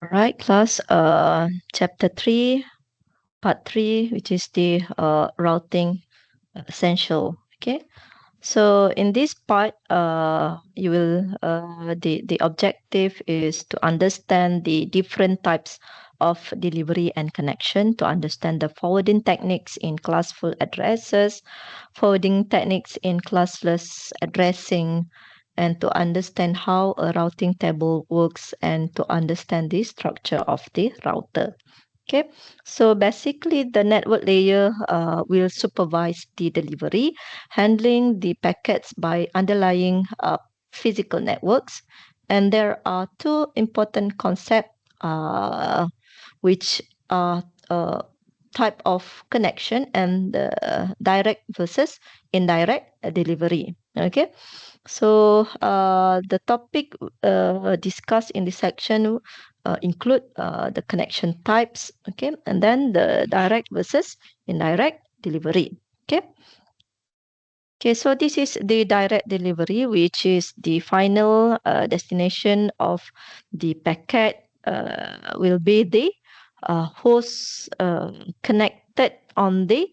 All right, class. Chapter 3, part 3, which is the routing essential. Okay. So in this part, you will the objective is to understand the different types of delivery and connection, to understand the forwarding techniques in classful addresses, forwarding techniques in classless addressing, and to understand how a routing table works and to understand the structure of the router. Okay, so basically the network layer will supervise the delivery, handling the packets by underlying physical networks. And there are two important concepts which are type of connection and direct versus indirect delivery. Okay, so the topic discussed in this section include the connection types, okay, and then the direct versus indirect delivery. Okay. Okay, so this is the direct delivery, which is the final destination of the packet will be the host connected on the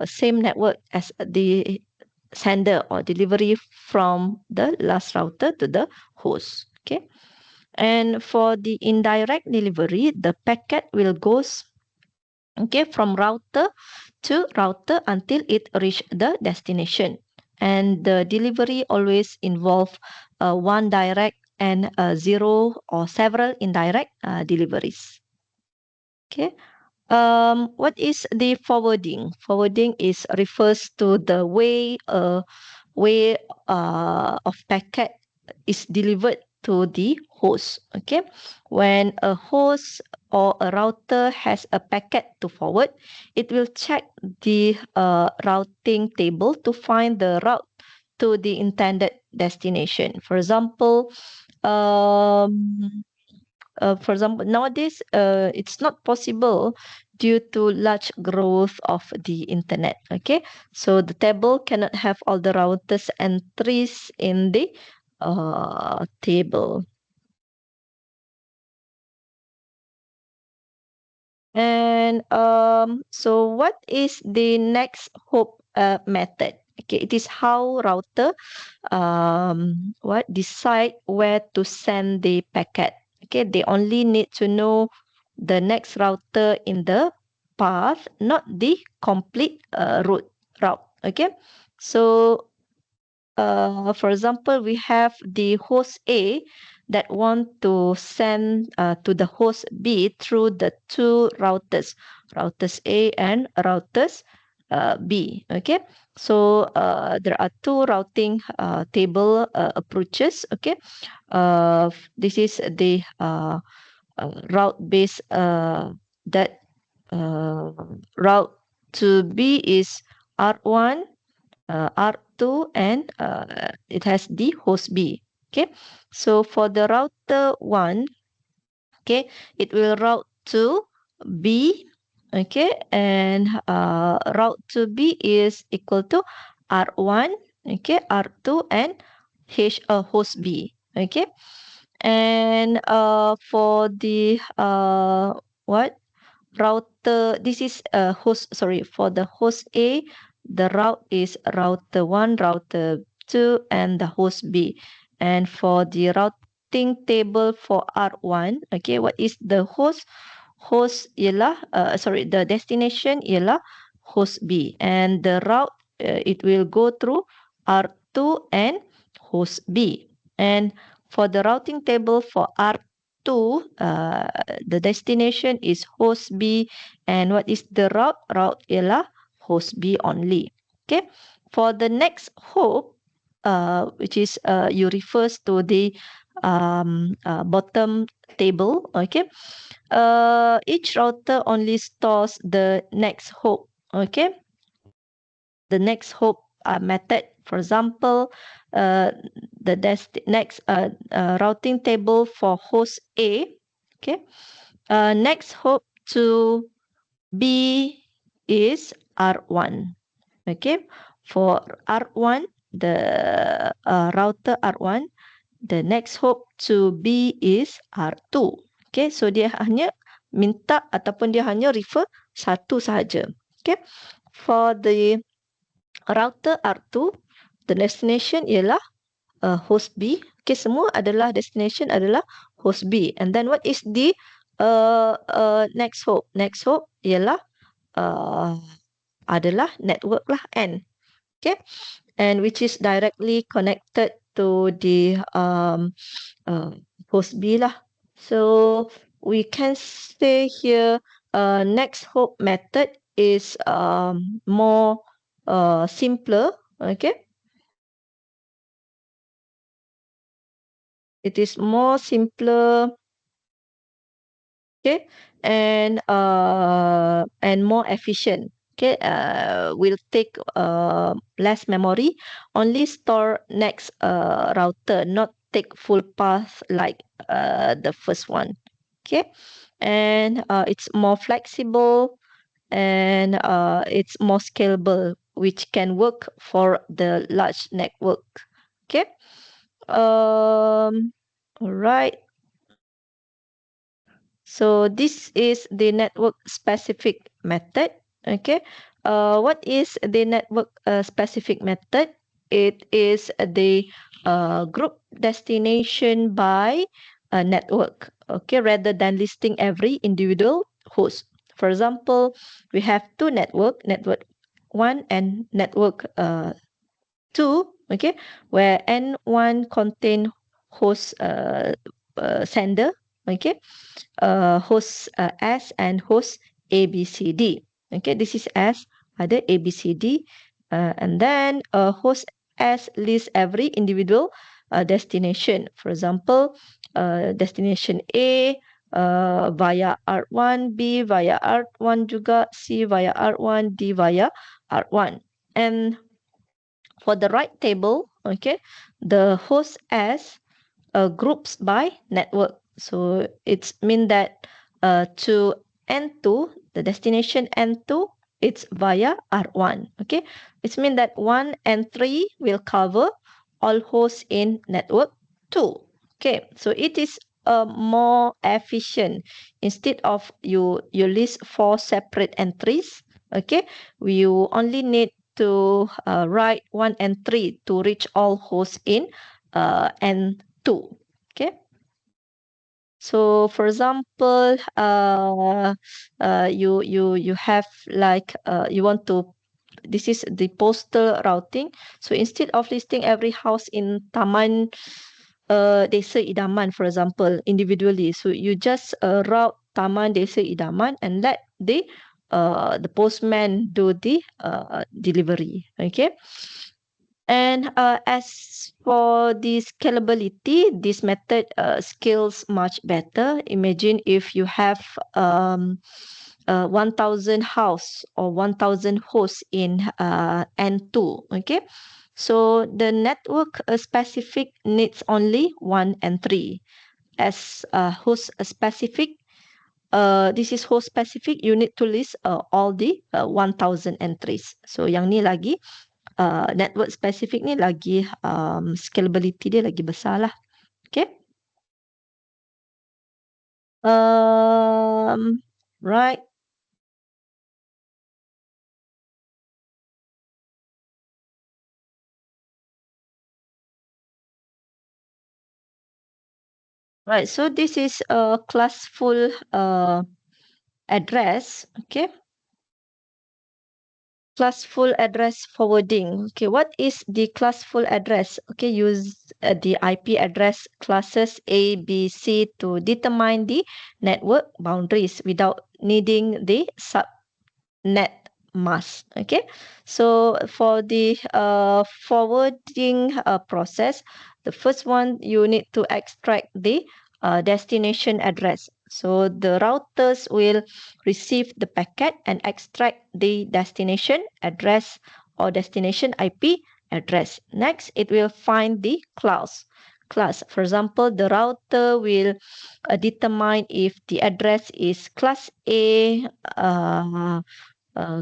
same network as the sender or delivery from the last router to the host. Okay, and for the indirect delivery, the packet will goes okay from router to router until it reach the destination, and the delivery always involve one direct and zero or several indirect deliveries. Okay, what is the forwarding? Forwarding is refers to the way of packet is delivered to the host. Okay, when a host or a router has a packet to forward, it will check the routing table to find the route to the intended destination. For example, nowadays it's not possible due to large growth of the internet. Okay, so the table cannot have all the routers entries in the table. And so what is the next hop method? Okay, it is how router what decide where to send the packet. Okay, they only need to know the next router in the path, not the complete route. Okay, so for example, we have the host A that want to send to the host B through the two routers A and routers B. Okay, so there are two routing table approaches. Okay, this is the route based that uh, route to B is R1, R2, and it has the host B. Okay, so for the router 1, okay, it will route to B. Okay, and route to B is equal to R1, okay, R2, and host B. Okay, and for the what router, this is host, sorry, for the host A, the route is router 1, router 2, and the host B. And for the routing table for R1, okay, what is the host ialah sorry, the destination ialah host B, and the route it will go through R2 and host B. And for the routing table for R2, the destination is host B, and what is the route ialah host B only. Okay, for the next hop, which is you refers to the bottom table. Okay, each router only stores the next hop. Okay, the next hop method. For example, uh, the next routing table for host A. Okay, next hop to B is R1. Okay, for R1, the router R1, the next hop to B is R2. Okay, so dia hanya minta ataupun dia hanya refer satu sahaja. Okay, for the router R2, the destination ialah host B. Okay, semua adalah destination adalah host B. And then what is the next hop? Next hop ialah adalah network lah N. Okay, and which is directly connected to the host B lah. So we can say here next hop method is more simpler. Okay, it is more simpler. Okay, and more efficient. Okay, will take less memory, only store next router, not take full path like the first one. Okay, and it's more flexible, and it's more scalable, which can work for the large network. Okay, all right. So this is the network specific method. Okay. What is the network specific method? It is the group destination by network. Okay, rather than listing every individual host. For example, we have two network 1 and network 2. Okay, where N1 contain host sender. Okay, host S and host ABCD. Okay, this is S, ada ABCD, and then host S lists every individual destination. For example, destination A via R1, B via R1 juga, C via R1, D via R1. And for the right table, okay, the host S groups by network. So it's mean that to N2, the destination N2, it's via R1. Okay, it's mean that 1 and 3 will cover all hosts in network 2. Okay, so it is more efficient. Instead of you list 4 separate entries, okay, you only need to write 1 and 3 to reach all hosts in N2. Okay. So for example, you have like you want to, this is the postal routing. So instead of listing every house in Taman Desa Idaman, for example, individually, so you just route Taman Desa Idaman and let the postman do the delivery. Okay. And as for the scalability, this method scales much better. Imagine if you have 1,000 house or 1,000 hosts in N2. Okay, so the network specific needs only 1 and 3. As host specific, this is host specific, you need to list all the 1,000 entries. So yang ni lagi network specific ni lagi scalability dia lagi besar lah. Okay. Right. Right. So this is a classful address. Okay. Classful address forwarding. Okay. What is the classful address? Okay. Use the IP address classes A, B, C to determine the network boundaries without needing the subnet mask. Okay, so for the forwarding process, the first one you need to extract the destination address. So the routers will receive the packet and extract the destination address or destination IP address. Next, it will find the class. For example, the router will determine if the address is class A,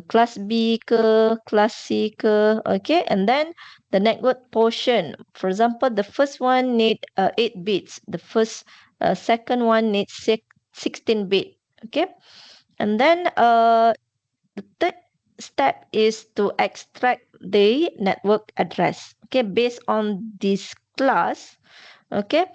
class B ke, class C ke, okay, and then the network portion. For example, the first one need 8 bits. The second one needs 16-bit. Okay, and then the third step is to extract the network address. Okay, based on this class, okay,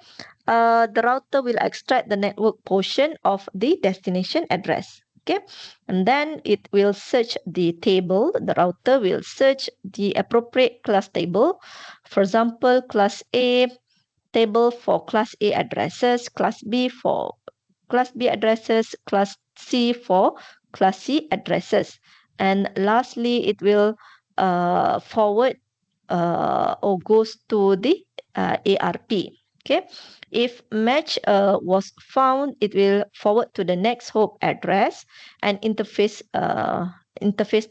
the router will extract the network portion of the destination address. Okay, and then it will search the table. The router will search the appropriate class table. For example, class A table for class A addresses, class B for class B addresses, class C for class C addresses. And lastly, it will forward or goes to the ARP. Okay, if match was found, it will forward to the next hop address and interface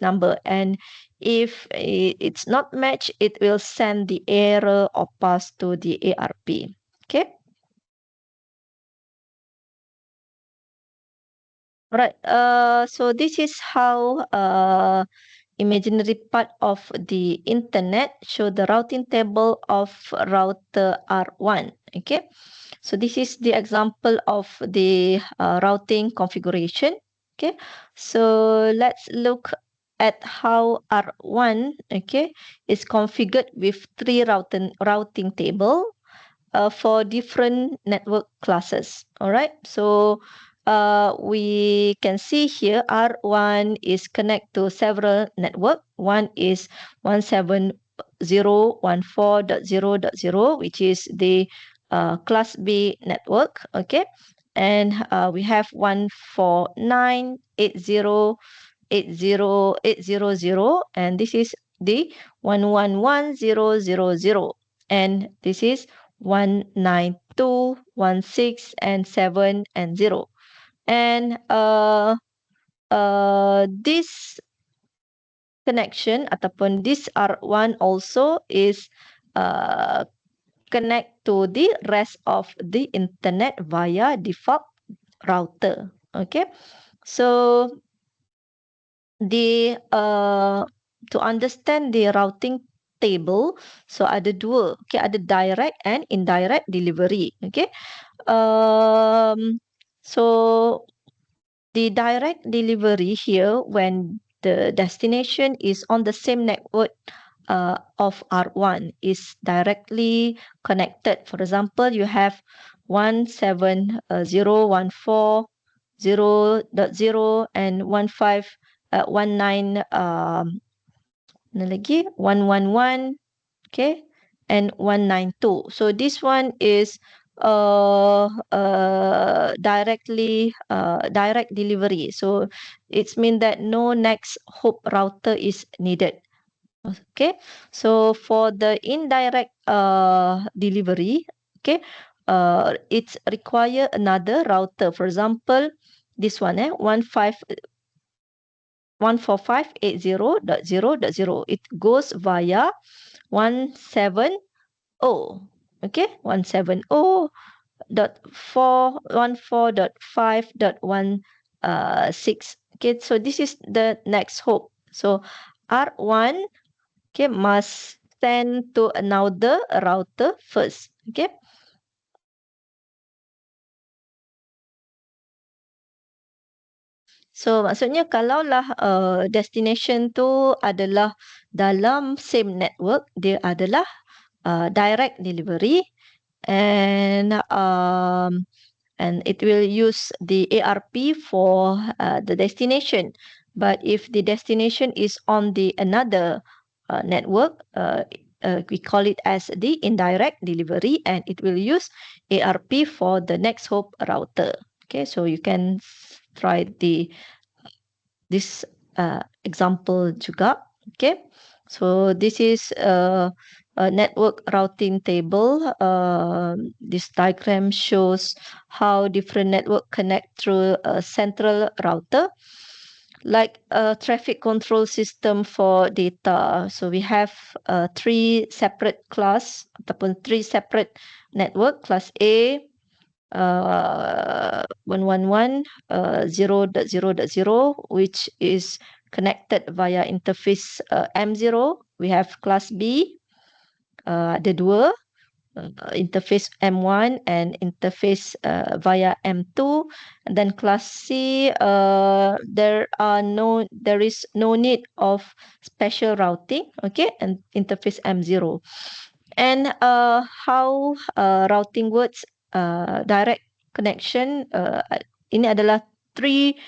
number. And if it's not matched, it will send the error or pass to the ARP. Okay. Right. So this is how imaginary part of the internet show the routing table of router R1. Okay. So this is the example of the routing configuration. Okay. So let's look at how R1, okay, is configured with three routing table for different network classes. All right. So we can see here R1 is connect to several network. One is 170.14.0.0, which is the class B network. Okay. And we have 149.80.80.800, and this is the 111.0.0.0, and this is 192.1.6 and 7 and 0. And this connection ataupun this R1 also is connect to the rest of the internet via default router. Okay, so the to understand the routing table, so ada dua. Okay, ada direct and indirect delivery. Okay, so the direct delivery here, when the destination is on the same network of R1, is directly connected. For example, you have 170.140.0 and 15.19 mana lagi 111, okay, and 192. So this one is direct delivery. So it's mean that no next hop router is needed. Okay, so for the indirect delivery, okay, it's require another router. For example, this one 145.80.0.0. It goes via 170. Okay, 170.4.5.1 okay, so this is the next hop. So R1, okay, must send to another router first. Okay. So maksudnya kalaulah destination tu adalah dalam same network, dia adalah direct delivery, and it will use the ARP for the destination. But if the destination is on the another network, we call it as the indirect delivery, and it will use ARP for the next hop router. Okay, so you can try this example juga. Okay, so this is a network routing table. This diagram shows how different network connect through a central router, like a traffic control system for data. So we have three separate class ataupun three separate network. Class A 111.0.0.0, which is connected via interface M0. We have class B, ada dua. interface M1 and interface via M2. And then class C, there is no need of special routing, okay, and interface M0. And how routing works, direct connection, ini adalah three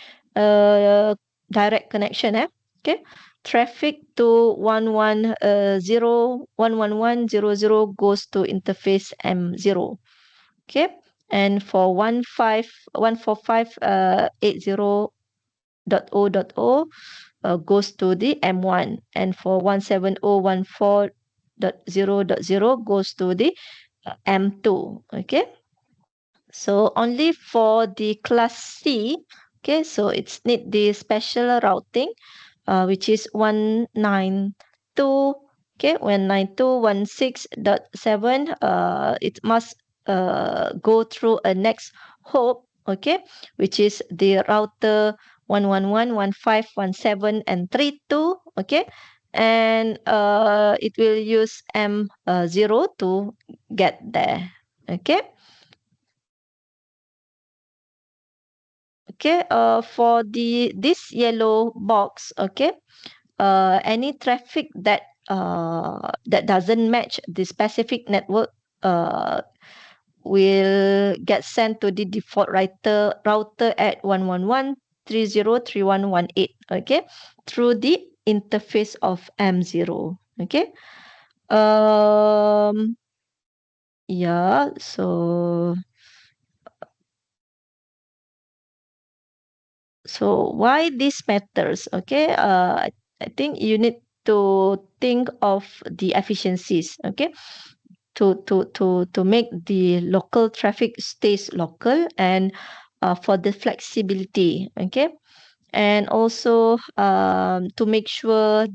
direct connection, okay. Traffic to 110.111.0.0 goes to interface M0. Okay. And for 145.80.0.0 goes to the M1. And for 170.14.0.0 goes to the M2. Okay. So only for the class C, okay, so it's need the special routing, which is 192, okay, 192.16.7, it must go through a next hop, okay, which is the router 111.15.17 and 32, okay, and it will use M0 to get there, okay. Okay, for this yellow box, okay, any traffic that doesn't match the specific network will get sent to the default router at 111.30.31.18, okay, through the interface of M0, okay. Yeah, so why this matters? Okay, I think you need to think of the efficiencies. Okay, to make the local traffic stays local, and for the flexibility. Okay, and also to make sure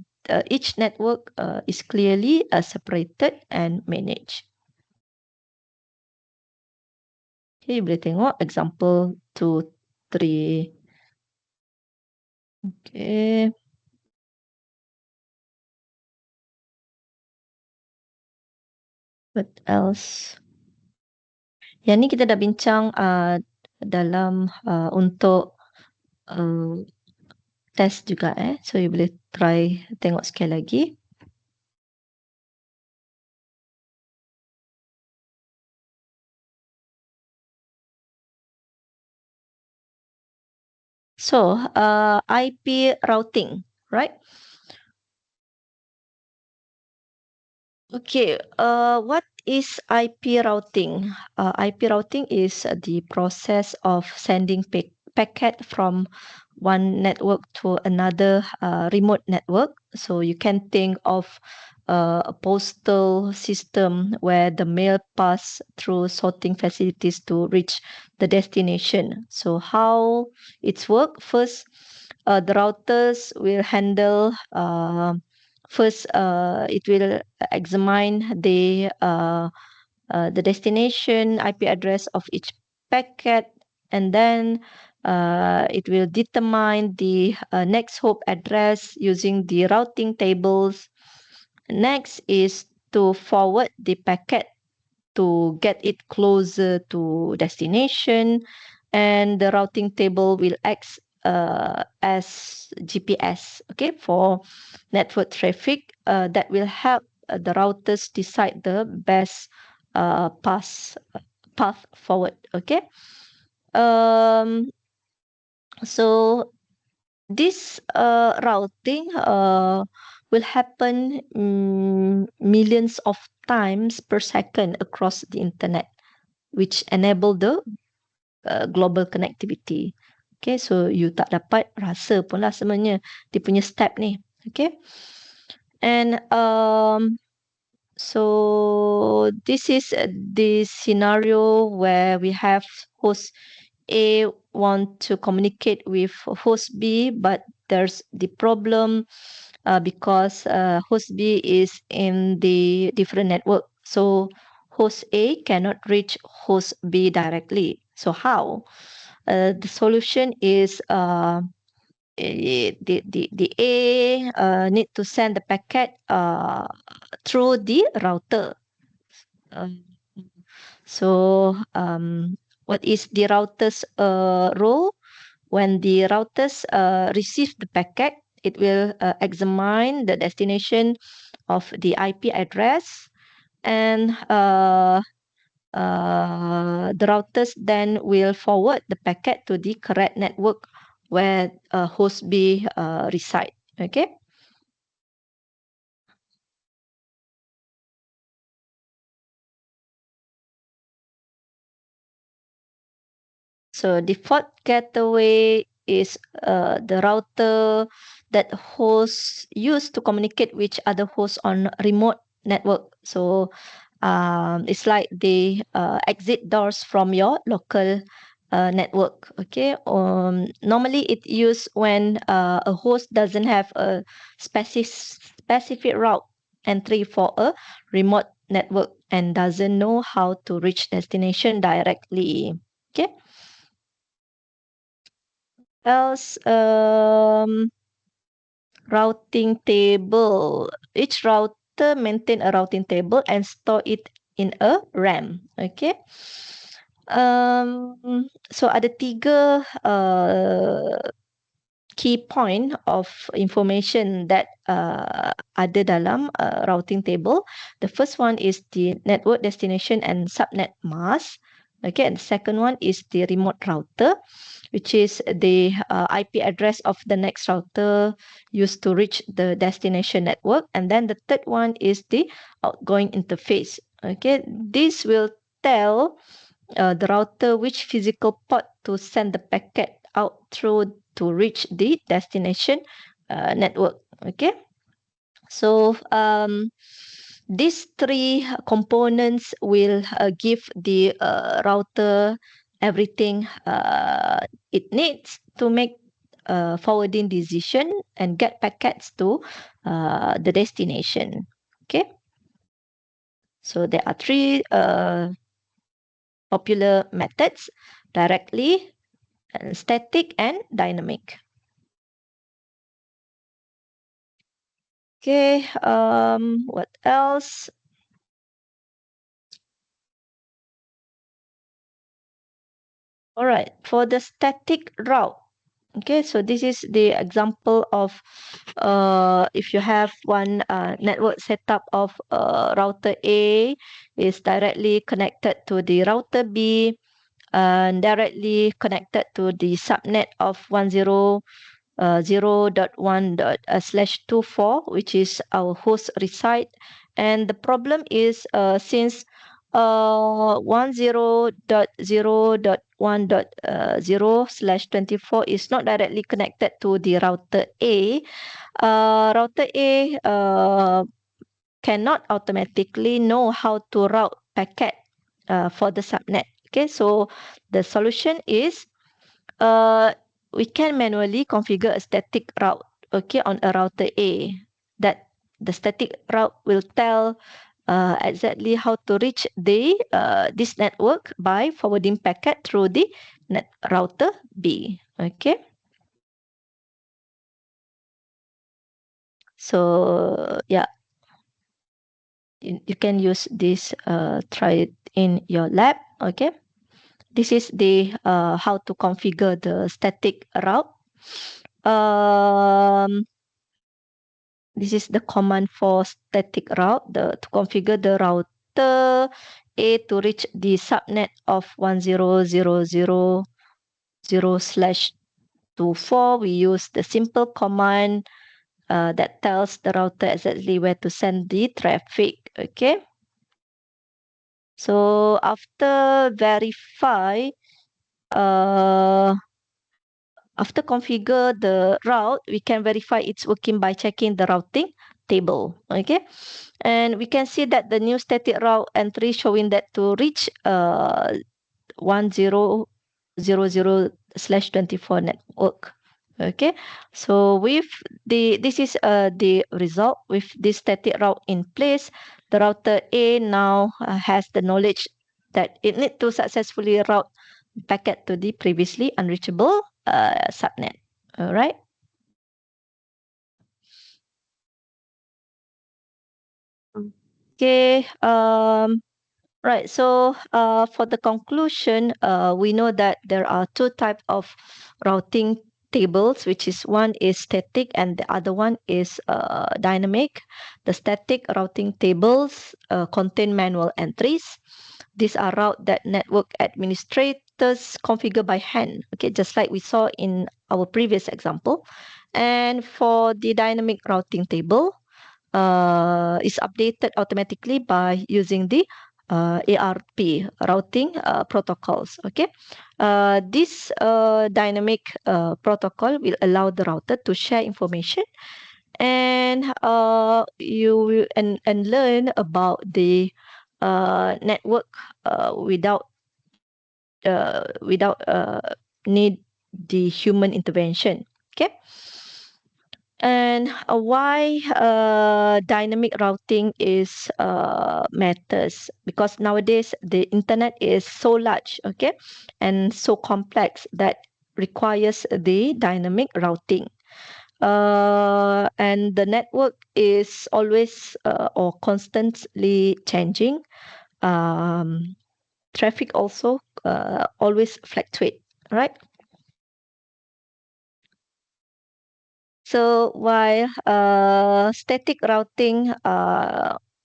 each network is clearly separated and managed. Okay, you boleh tengok example 2, 3. Okay. What else? Yang ni kita dah bincang dalam untuk test juga so you boleh try tengok sekali lagi. So IP routing, right? Okay, what is IP routing? IP routing is the process of sending packet from one network to another remote network. So you can think of a postal system where the mail pass through sorting facilities to reach the destination. So how it's work? First, the routers will handle first it will examine the destination IP address of each packet, and then it will determine the next hop address using the routing tables. Next is to forward the packet to get it closer to destination, and the routing table will act as GPS, okay, for network traffic that will help the routers decide the best path forward, okay. So this routing will happen millions of times per second across the internet, which enable the global connectivity. Okay, so you tak dapat rasa pun lah sebenarnya dia punya step ni. Okay, and so this is the scenario where we have host A want to communicate with host B, but there's the problem because host B is in the different network. So host A cannot reach host B directly. So how? The solution is the A need to send the packet through the router. So what is the router's role? When the routers receive the packet, it will examine the destination of the IP address, and the routers then will forward the packet to the correct network where host B reside. Okay. So default gateway is the router that hosts use to communicate with other hosts on remote network. So it's like the exit doors from your local network. Okay. Normally it used when a host doesn't have a specific route entry for a remote network and doesn't know how to reach destination directly. Okay. Else, routing table. Each router maintain a routing table and store it in a RAM. Okay. So ada tiga key point of information that ada dalam routing table. The first one is the network destination and subnet mask. Okay, and the second one is the remote router, which is the IP address of the next router used to reach the destination network. And then the third one is the outgoing interface. Okay, this will tell the router which physical port to send the packet out through to reach the destination network. Okay, so these three components will give the router everything it needs to make forwarding decision and get packets to the destination. Okay, so there are three popular methods: directly, static, and dynamic. Okay, what else? All right, for the static route. Okay, so this is the example of if you have one network setup of router A is directly connected to the router B and directly connected to the subnet of 0.1.24, which is our host reside. And the problem is since 10.0.1.0/24 is not directly connected to the router A, router A cannot automatically know how to route packet for the subnet. Okay, so the solution is uh, we can manually configure a static route, okay, on a router A. That the static route will tell exactly how to reach the this network by forwarding packet through the router B. Okay, so yeah, you can use this. Try it in your lab. Okay, this is the how to configure the static route. Um, This is the command for static route, to configure the router A to reach the subnet of 10.0.0/24. We use the simple command that tells the router exactly where to send the traffic. Okay. So after verify, uh, after configure the route, we can verify it's working by checking the routing table. Okay. And we can see that the new static route entry showing that to reach 10.0.0/24 network. Okay, so with this is the result with this static route in place. The router A now has the knowledge that it need to successfully route packet to the previously unreachable subnet. All right. Okay. Right. So, for the conclusion, we know that there are two types of routing tables, which is one is static and the other one is dynamic. The static routing tables contain manual entries. These are routes that network administrators configure by hand. Okay, just like we saw in our previous example. And for the dynamic routing table, is updated automatically by using the ARP routing protocols. Okay, this dynamic protocol will allow the router to share information and you will and learn about the network without need the human intervention. Okay. And why dynamic routing is matters, because nowadays the internet is so large, okay, and so complex that requires the dynamic routing. And the network is always or constantly changing. Um, Traffic also always fluctuate, right? So while static routing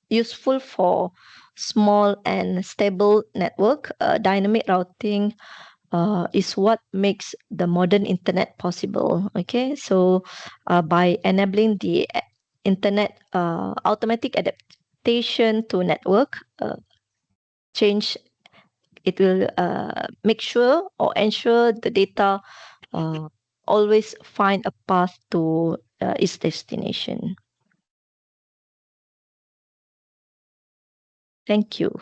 useful for small and stable network, dynamic routing is what makes the modern internet possible. Okay, so by enabling the internet automatic adaptation to network change, it will make sure or ensure the data uh, always find a path to its destination. Thank you.